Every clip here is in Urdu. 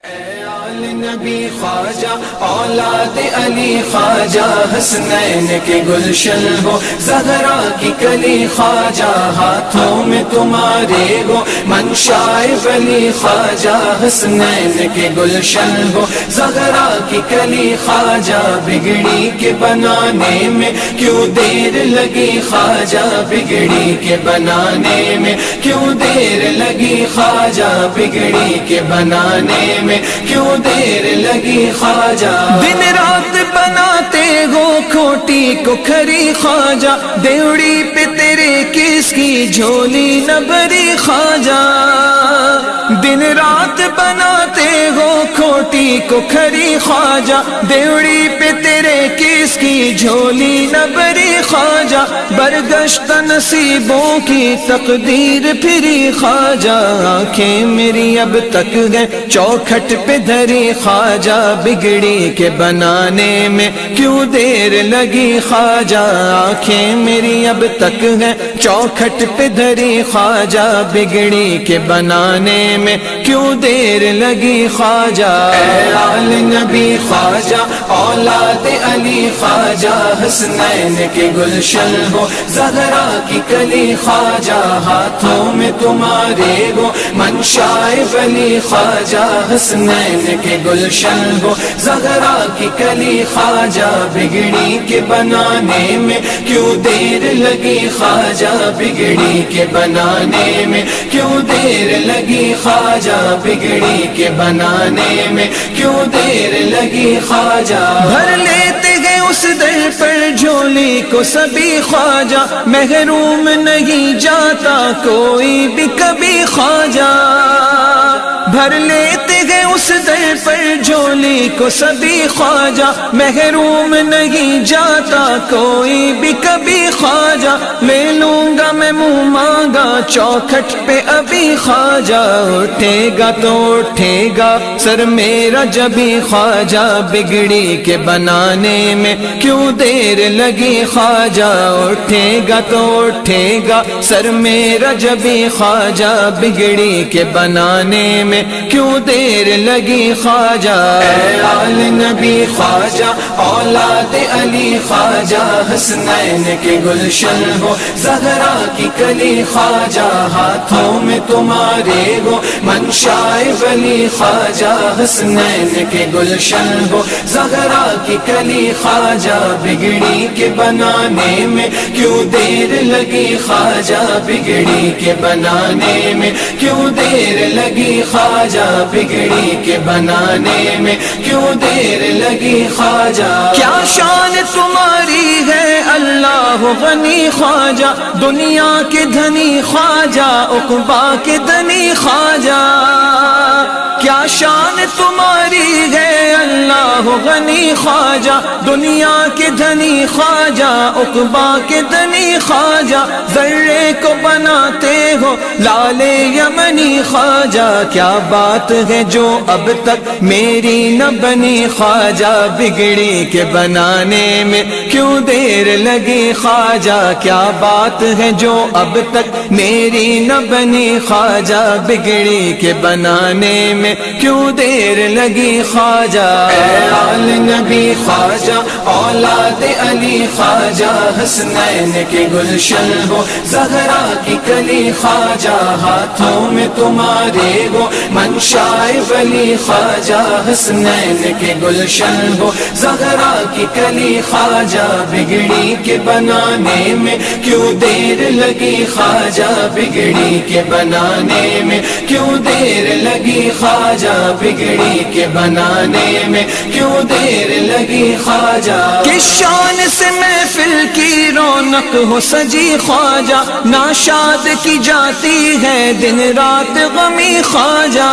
اے آل نبی خواجہ اولاد علی خواجہ حسنین کے گلشن ہو زہرا کی کلی خواجہ ہاتھوں میں تمہارے ہو منشائے ولی خواجہ حسنین کے گلشن ہو زہرا کی کلی خواجہ بگڑی کے بنانے میں کیوں دیر لگی خواجہ بگڑی کے بنانے میں کیوں دیر لگی خواجہ بگڑی کے بنانے میں کیوں دیر لگی خواجہ دن رات بناتے ہو کھوٹی کو کھری خواجہ دیوڑی پہ تیرے کس کی جھولی نہ بھری خواجہ دن رات بناتے ہو کھوٹی کو کھری خواجہ دیوڑی پہ تیرے کس کی جھولی نہ بھری خواجہ برگشت نصیبوں کی تقدیر پھری خواجہ آنکھیں میری اب تک ہے چوکھٹ پہ دھری خواجہ بگڑی کے بنانے میں کیوں دیر لگی خواجہ آنکھیں میری اب تک ہے چوکھٹ پہ دھری خواجہ بگڑی کے بنانے میں کیوں دیر لگی خواجہ اے آل نبی خواجہ اولاد علی خواجہ حسنین کے گلشن ہو زہرا کی کلی خواجہ ہاتھوں میں تمہارے ہو منشائے ولی خواجہ حسنین کے گلشن ہو زہرا کی کلی خواجہ بگڑی کے بنانے میں کیوں دیر لگی خواجہ بگڑی کے بنانے میں کیوں دیر لگی خواجہ بگڑی کے بنانے میں کیوں دیر لگی خواجہ بھر لیتے گئے اس در پر جھولی کو سبھی خواجہ محروم نہیں جاتا کوئی بھی کبھی خواجہ بھر لیتے گئے اس در پر جھولی کو سبھی خواجہ محروم نہیں جاتا کوئی بھی کبھی خواجہ لے لوں گا میں منہ مانگا چوکھٹ پہ ابھی خواجہ اٹھے گا تو اٹھے گا سر میرا جبھی خواجہ بگڑی کے بنانے میں کیوں دیر لگی خواجہ اٹھے گا تو اٹھے گا سر میرا جبھی خواجہ بگڑی کے بنانے میں کیوں دیر لگی خواجہ اے آل نبی خواجہ اولاد علی خواجہ حسنین کے گلشن ہو زہرا کی کلی خواجہ ہاتھوں میں تمہارے ہو منشائے ولی خواجہ حسنین کے گلشن ہو زہرا کی کلی خواجہ بگڑی کے بنانے میں کیوں دیر لگی خواجہ بگڑی کے بنانے میں کیوں دیر لگی خواجہ بگڑی کے بنانے میں کیوں دیر لگی خواجہ کیا شان تمہاری ہے اللہ غنی خواجہ دنیا کے دھنی خواجہ عقبا کے دھنی خواجہ کیا شان تمہاری ہے اللہ غنی خواجہ دنیا کے دھنی خواجہ عقبا کے دھنی خواجہ ذرے کو بناتے ہو لال یمنی خواجہ کیا بات ہے جو اب تک میری نہ بنی خواجہ بگڑی کے بنانے میں کیوں دیر لگی خواجہ کیا بات ہے جو اب تک میری نہ بنی خواجہ بگڑی کے بنانے میں کیوں دیر لگی خواجہ اے آل نبی خواجہ اولاد علی خواجہ حسنین کے گلشن ہو زہرا کی کلی خواجہ ہاتھوں میں تمہارے ہو منشائے ولی خواجہ حسنین کے گلشن ہو زہرا کی کلی خواجہ بگڑی کے بنانے میں کیوں دیر لگی خواجہ بگڑی کے بنانے میں کیوں دیر لگی خواجہ بگڑی کے بنانے میں کیوں دیر لگی خواجہ کس شان سے محفل کی رونق ہو سجی خواجہ ناشاد کی جاتی ہے دن رات غمی خواجہ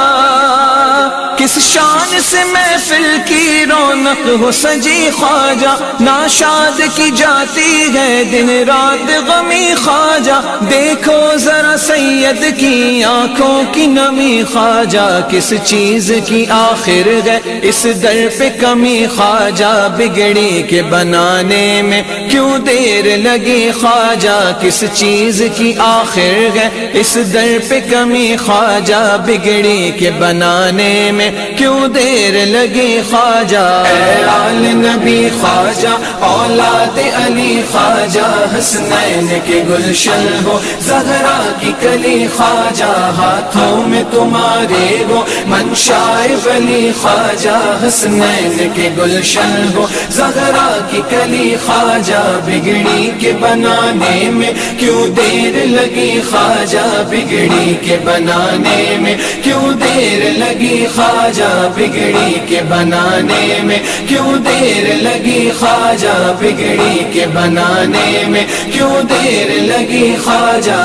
کس شان شان سے محفل کی رونق ہو سجی خواجہ، ناشاد کی جاتی ہے دن رات غمی خواجہ، دیکھو ذرا سید کی آنکھوں کی نمی خواجہ، کس چیز کی آخر ہے اس در پہ کمی خواجہ، بگڑی کے بنانے میں کیوں دیر لگی خواجہ، کس چیز کی آخر ہے اس در پہ کمی خواجہ، بگڑی کے بنانے میں کیوں دیر لگی خواجہ۔ اے آل نبی خواجہ اولاد علی خواجہ، حسنین کے گلشن ہو زہرا کی کلی خواجہ، ہاتھوں میں تمہارے ہو منشائے ولی خواجہ، حسنین کے گلشن ہو زہرا کی کلی خواجہ، بگڑی کے بنانے میں کیوں دیر لگی خواجہ، بگڑی کے بنانے میں کیوں دیر لگی خواجہ، بگڑی کے بنانے میں کیوں دیر لگی خواجہ، بگڑی کے بنانے میں کیوں دیر لگی خواجہ۔